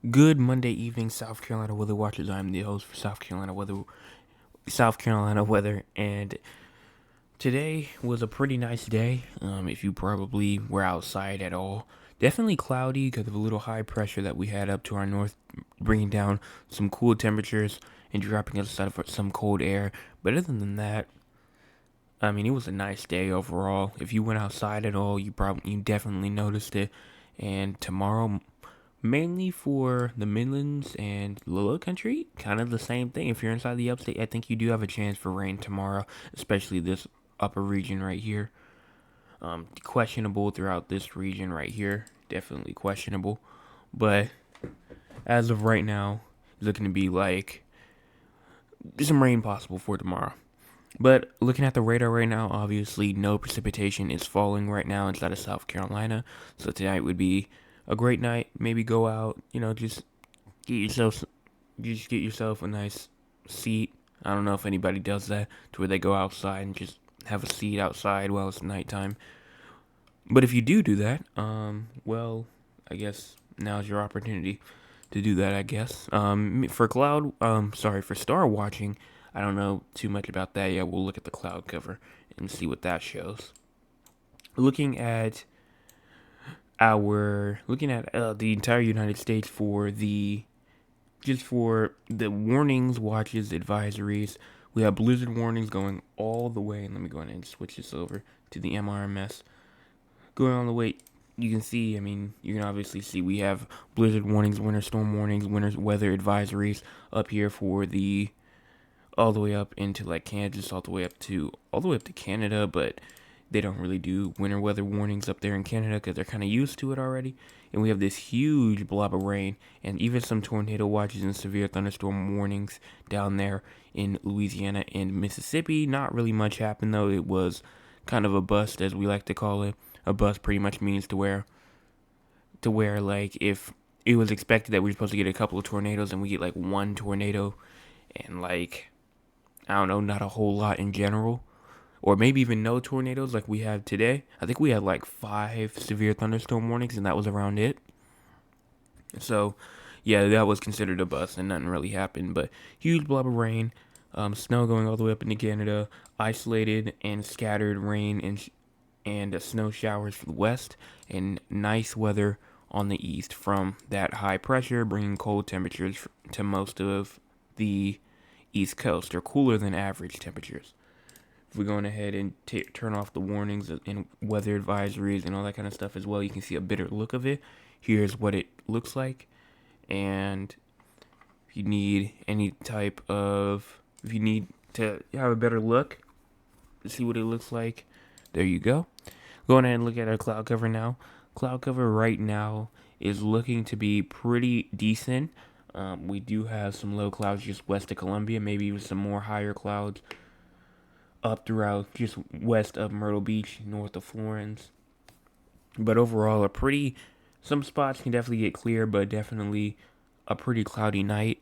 Good Monday evening, South Carolina weather watchers. I'm the host for South Carolina weather, and today was a pretty nice day. If you probably were outside at all, definitely cloudy because of a little high pressure that we had up to our north, bringing down some cool temperatures and dropping us out of some cold air. But other than that, I mean, it was a nice day overall. If you went outside at all, you definitely noticed it. And tomorrow, mainly for the Midlands and the Low Country, kind of the same thing. If you're inside the Upstate, I think you do have a chance for rain tomorrow, especially this upper region right here. Questionable throughout this region right here, definitely questionable. But as of right now, it's looking to be like some rain possible for tomorrow. But looking at the radar right now, obviously no precipitation is falling right now inside of South Carolina. So tonight would be a great night. Maybe go out, get yourself get yourself a nice seat. I don't know if anybody does that to where they go outside and just have a seat outside while it's nighttime. But if you do that, well, I guess now's your opportunity to do that. I guess. For star watching, I don't know too much about that yet. We'll look at the cloud cover and see what that shows. Looking at the entire United States for the warnings, watches, advisories. We have blizzard warnings going all the way. And let me go ahead and switch this over to the MRMS. Going all the way, you can see, you can obviously see we have blizzard warnings, winter storm warnings, winter weather advisories up here for the all the way up into like Kansas, all the way up to Canada, but they don't really do winter weather warnings up there in Canada because they're kind of used to it already. And we have this huge blob of rain and even some tornado watches and severe thunderstorm warnings down there in Louisiana and Mississippi. Not really much happened though. It was kind of a bust, as we like to call it. A bust pretty much means to where like if it was expected that we were supposed to get a couple of tornadoes and we get like one tornado and like I don't know, not a whole lot in general, or maybe even no tornadoes like we had today. I think we had like 5 severe thunderstorm warnings, and that was around it. So, yeah, that was considered a bust, and nothing really happened. But huge blob of rain, snow going all the way up into Canada, isolated and scattered rain and snow showers for the west, and nice weather on the east from that high pressure, bringing cold temperatures to most of the east coast, or cooler than average temperatures. If we're going ahead and turn off the warnings and weather advisories and all that kind of stuff as well, you can see a better look of it. Here's what it looks like. And if you need if you need to have a better look to see what it looks like, there you go. Going ahead and look at our cloud cover now. Cloud cover right now is looking to be pretty decent. We do have some low clouds just west of Columbia, maybe even some more higher clouds up throughout just west of Myrtle Beach, north of Florence. But overall, some spots can definitely get clear, but definitely a pretty cloudy night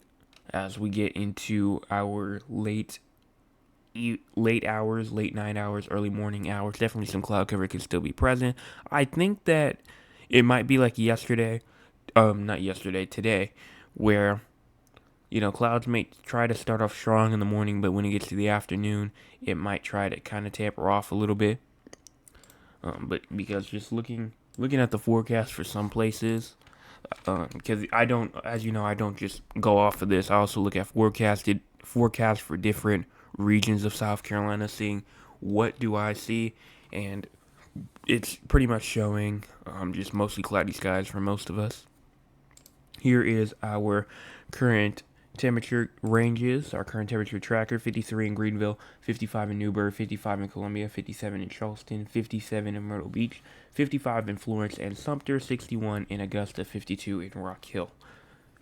as we get into our late hours, late night hours, early morning hours. Definitely some cloud cover can still be present. I think that it might be like yesterday, not yesterday, today, where clouds may try to start off strong in the morning, but when it gets to the afternoon, it might try to kind of taper off a little bit. But because just looking at the forecast for some places, because I don't, as you know, I don't just go off of this. I also look at forecasts for different regions of South Carolina, seeing what do I see, and it's pretty much showing just mostly cloudy skies for most of us. Here is our current temperature ranges. Our current temperature tracker: 53 in Greenville, 55 in Newburgh, 55 in Columbia, 57 in Charleston, 57 in Myrtle Beach, 55 in Florence and Sumter, 61 in Augusta, 52 in Rock Hill.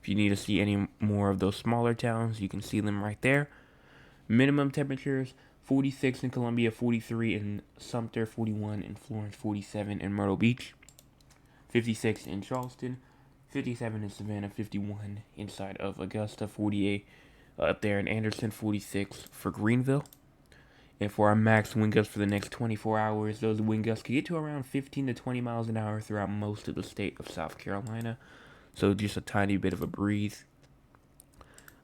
If you need to see any more of those smaller towns, you can see them right there. Minimum temperatures: 46 in Columbia, 43 in Sumter, 41 in Florence, 47 in Myrtle Beach, 56 in Charleston, 57 in Savannah, 51 inside of Augusta, 48 up there in Anderson, 46 for Greenville. And for our max wind gusts for the next 24 hours, those wind gusts could get to around 15 to 20 miles an hour throughout most of the state of South Carolina. so just a tiny bit of a breeze.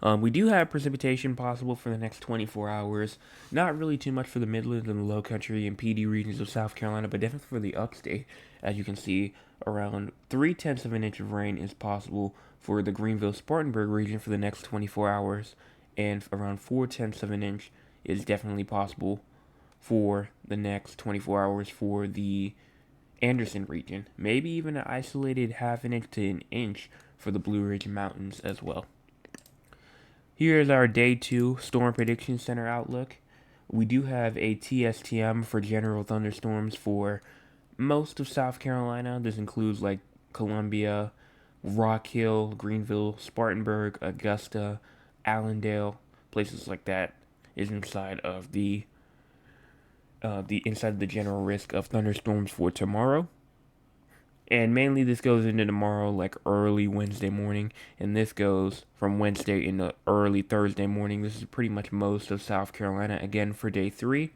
We do have precipitation possible for the next 24 hours. Not really too much for the Midlands and the Low Country and PD regions of South Carolina, but definitely for the Upstate. As you can see, around 3/10 of an inch of rain is possible for the Greenville-Spartanburg region for the next 24 hours, and around 4/10 of an inch is definitely possible for the next 24 hours for the Anderson region. Maybe even an isolated half an inch to an inch for the Blue Ridge Mountains as well. Here's our Day 2 Storm Prediction Center outlook. We do have a TSTM for general thunderstorms for most of South Carolina. This includes like Columbia, Rock Hill, Greenville, Spartanburg, Augusta, Allendale, places like that is inside of the inside of the general risk of thunderstorms for tomorrow. And mainly this goes into tomorrow, like early Wednesday morning, and this goes from Wednesday into early Thursday morning. This is pretty much most of South Carolina. Again, for Day 3,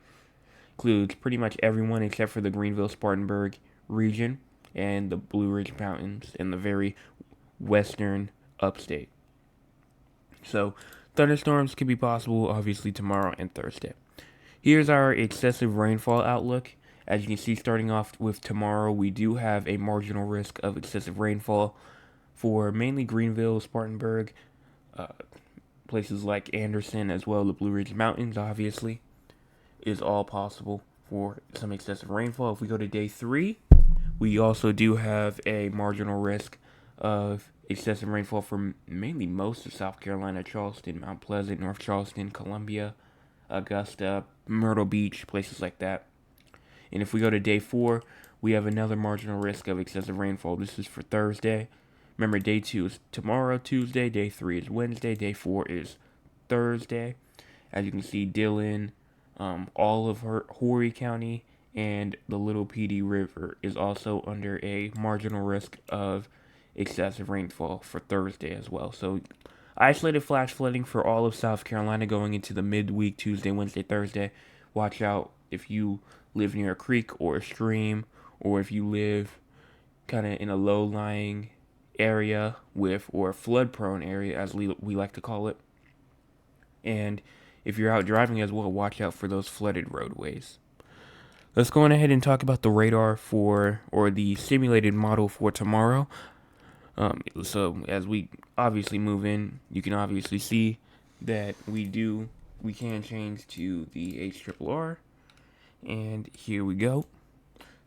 includes pretty much everyone except for the Greenville-Spartanburg region and the Blue Ridge Mountains and the very western Upstate. So, thunderstorms could be possible, obviously, tomorrow and Thursday. Here's our excessive rainfall outlook. As you can see, starting off with tomorrow, we do have a marginal risk of excessive rainfall for mainly Greenville, Spartanburg, places like Anderson, as well as the Blue Ridge Mountains, obviously, is all possible for some excessive rainfall. If we go to Day 3, we also do have a marginal risk of excessive rainfall for mainly most of South Carolina, Charleston, Mount Pleasant, North Charleston, Columbia, Augusta, Myrtle Beach, places like that. And if we go to Day 4, we have another marginal risk of excessive rainfall. This is for Thursday. Remember, Day 2 is tomorrow, Tuesday. Day 3 is Wednesday. Day 4 is Thursday. As you can see, Dillon, all of Horry County, and the Little PD River is also under a marginal risk of excessive rainfall for Thursday as well. So, isolated flash flooding for all of South Carolina going into the midweek, Tuesday, Wednesday, Thursday. Watch out if you live near a creek or a stream, or if you live kind of in a low-lying area with, or a flood-prone area, as we like to call it. And if you're out driving as well, watch out for those flooded roadways. Let's go on ahead and talk about the radar for, or the simulated model for tomorrow. So as we obviously move in, you can obviously see that we can change to the HRRR. And here we go.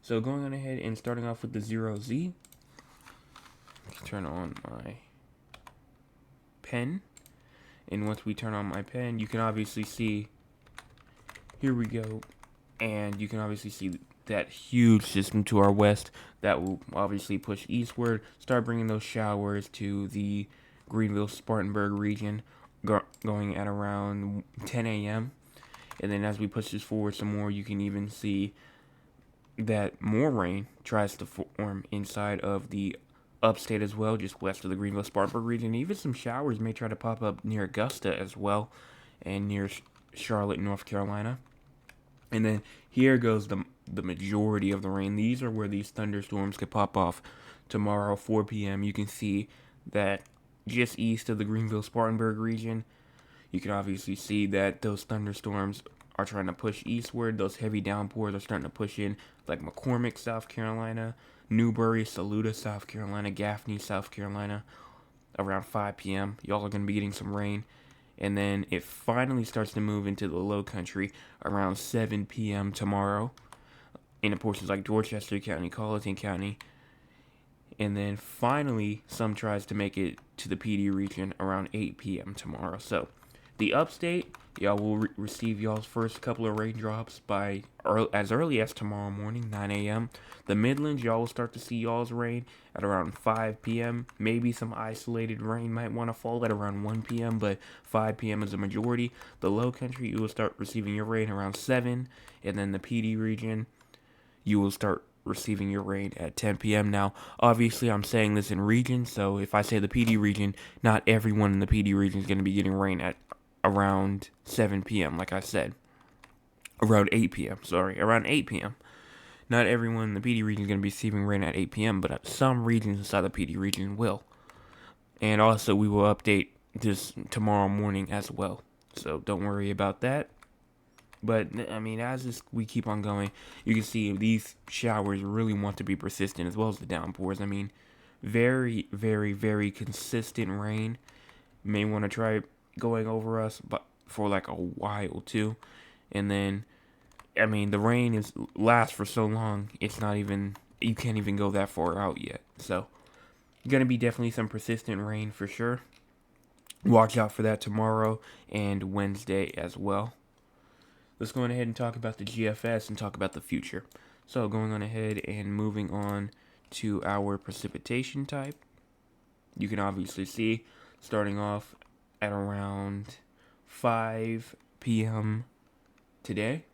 So going on ahead and starting off with the 0Z. Let's turn on my pen. And once we turn on my pen, you can obviously see, here we go. And you can obviously see that huge system to our west that will obviously push eastward, start bringing those showers to the Greenville-Spartanburg region, going at around 10 a.m. And then as we push this forward some more, you can even see that more rain tries to form inside of the Upstate as well, just west of the Greenville-Spartanburg region. Even some showers may try to pop up near Augusta as well, and near Charlotte, North Carolina. And then here goes the majority of the rain. These are where these thunderstorms could pop off tomorrow, 4 p.m. You can see that just east of the Greenville-Spartanburg region, you can obviously see that those thunderstorms are trying to push eastward. Those heavy downpours are starting to push in, like McCormick, South Carolina, Newberry, Saluda, South Carolina, Gaffney, South Carolina, around 5 p.m. Y'all are going to be getting some rain. And then it finally starts to move into the low country around 7 p.m. tomorrow in portions like Dorchester County, Colleton County. And then finally, some tries to make it to the PD region around 8 p.m. tomorrow. So, the Upstate, y'all will receive y'all's first couple of raindrops by as early as tomorrow morning, 9 a.m. The Midlands, y'all will start to see y'all's rain at around 5 p.m. Maybe some isolated rain might want to fall at around 1 p.m., but 5 p.m. is a majority. The Low Country, you will start receiving your rain around 7, and then the PD region, you will start receiving your rain at 10 p.m. Now, obviously, I'm saying this in regions, so if I say the PD region, not everyone in the PD region is going to be getting rain at around 7 p.m., like I said. Around 8 p.m., around 8 p.m. Not everyone in the PD region is going to be receiving rain at 8 p.m., but some regions inside the PD region will. And also, we will update this tomorrow morning as well. So don't worry about that. But I mean, we keep on going, you can see these showers really want to be persistent, as well as the downpours. I mean, very, very, very consistent rain. May want to try going over us, but for like a while too. And then, I mean, the rain lasts for so long. It's not even, you can't even go that far out yet. So, gonna be definitely some persistent rain for sure. Watch out for that tomorrow and Wednesday as well. Let's go on ahead and talk about the GFS and talk about the future. So going on ahead and moving on to our precipitation type. You can obviously see starting off at around 5 p.m. today.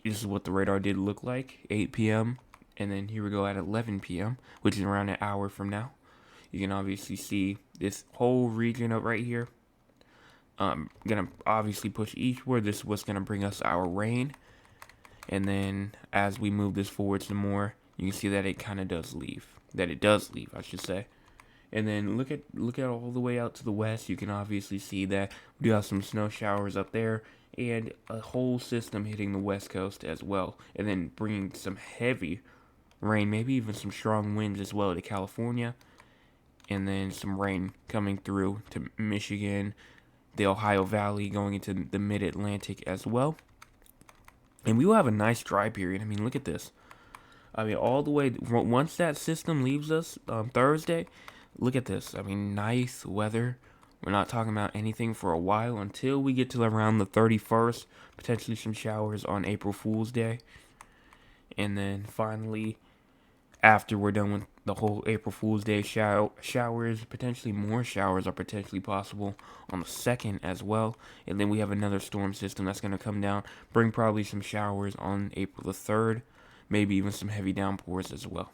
This is what the radar did look like, 8 p.m. And then here we go at 11 p.m., which is around an hour from now. You can obviously see this whole region up right here. Gonna obviously push eastward. This is what's gonna bring us our rain. And then as we move this forward some more, you can see that it kind of does leave. That it does leave, I should say. And then look at all the way out to the west. You can obviously see that we do have some snow showers up there, and a whole system hitting the west coast as well, and then bringing some heavy rain, maybe even some strong winds as well to California, and then some rain coming through to Michigan, the Ohio Valley, going into the mid-Atlantic as well. And we will have a nice dry period. I mean, look at this. I mean, all the way, once that system leaves us on Thursday, look at this. I mean, nice weather. We're not talking about anything for a while until we get to around the 31st. Potentially some showers on April Fool's Day. And then finally, after we're done with the whole April Fool's Day showers, potentially more showers are potentially possible on the 2nd as well. And then we have another storm system that's going to come down, bring probably some showers on April the 3rd, maybe even some heavy downpours as well.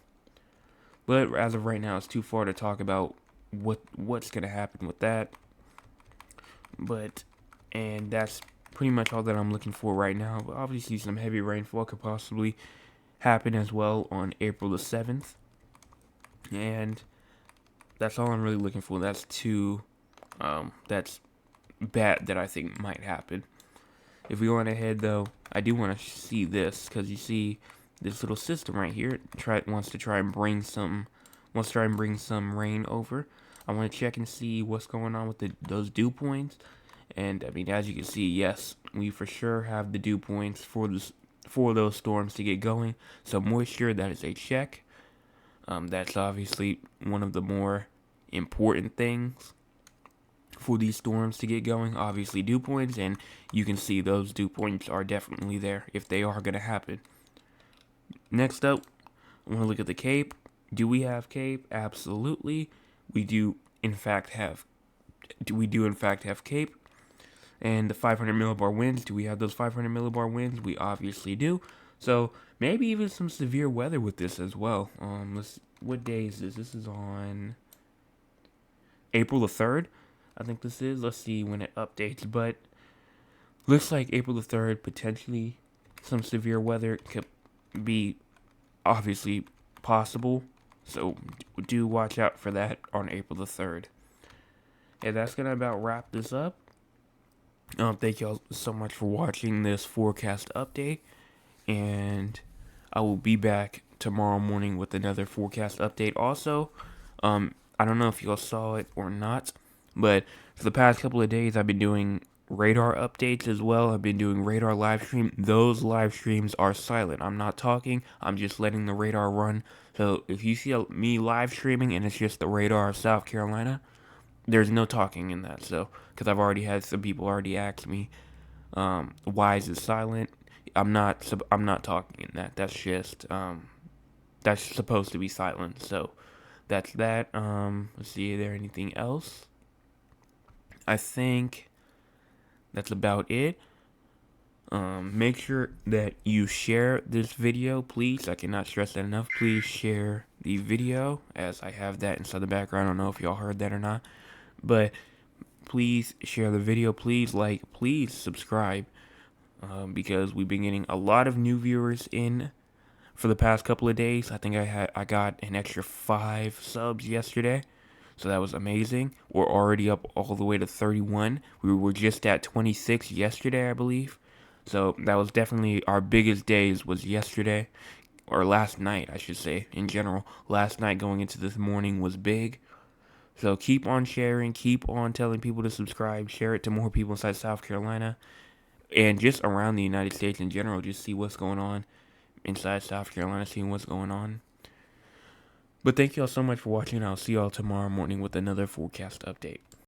But as of right now, it's too far to talk about what's going to happen with that. And that's pretty much all that I'm looking for right now. But obviously, some heavy rainfall could possibly happen as well on April the 7th. And that's all I'm really looking for. That's bad that I think might happen. If we go on ahead, though, I do want to see this, because you see this little system right here wants to try and bring some rain over. I want to check and see what's going on with those dew points. And I mean, as you can see, yes, we for sure have the dew points for those storms to get going. So moisture, that is a check. That's obviously one of the more important things for these storms to get going. Obviously, dew points, and you can see those dew points are definitely there if they are going to happen. Next up, I want to look at the Cape. Do we have Cape? Absolutely. We do in fact have Cape. And the 500 millibar winds, do we have those 500 millibar winds? We obviously do. So maybe even some severe weather with this as well. What day is this? This is on April the 3rd. I think this is. Let's see when it updates. But looks like April the 3rd, potentially some severe weather could be obviously possible. So do watch out for that on April the 3rd. And that's going to about wrap this up. Thank y'all so much for watching this forecast update. And I will be back tomorrow morning with another forecast update also. I don't know if y'all saw it or not, but for the past couple of days I've been doing radar updates as well. I've been doing radar live stream. Those live streams are silent. I'm not talking. I'm just letting the radar run. So if you see me live streaming and it's just the radar of South Carolina, there's no talking in that. So because I've already had some people already ask me, why is it silent? I'm not talking in that. That's just that's supposed to be silent. So that's that. Let's see, is there anything else? I think that's about it. Make sure that you share this video, please. I cannot stress that enough. Please share the video, as I have that inside the background. I don't know if y'all heard that or not, but please share the video. Please like, please subscribe, because we've been getting a lot of new viewers in for the past couple of days. I think I got an extra 5 subs yesterday. So that was amazing. We're already up all the way to 31. We were just at 26 yesterday, I believe. So that was definitely our biggest days was yesterday, or last night, I should say, in general. Last night going into this morning was big. So keep on sharing, keep on telling people to subscribe, share it to more people inside South Carolina, and just around the United States in general. Just see what's going on inside South Carolina, seeing what's going on. But thank y'all so much for watching. I'll see y'all tomorrow morning with another forecast update.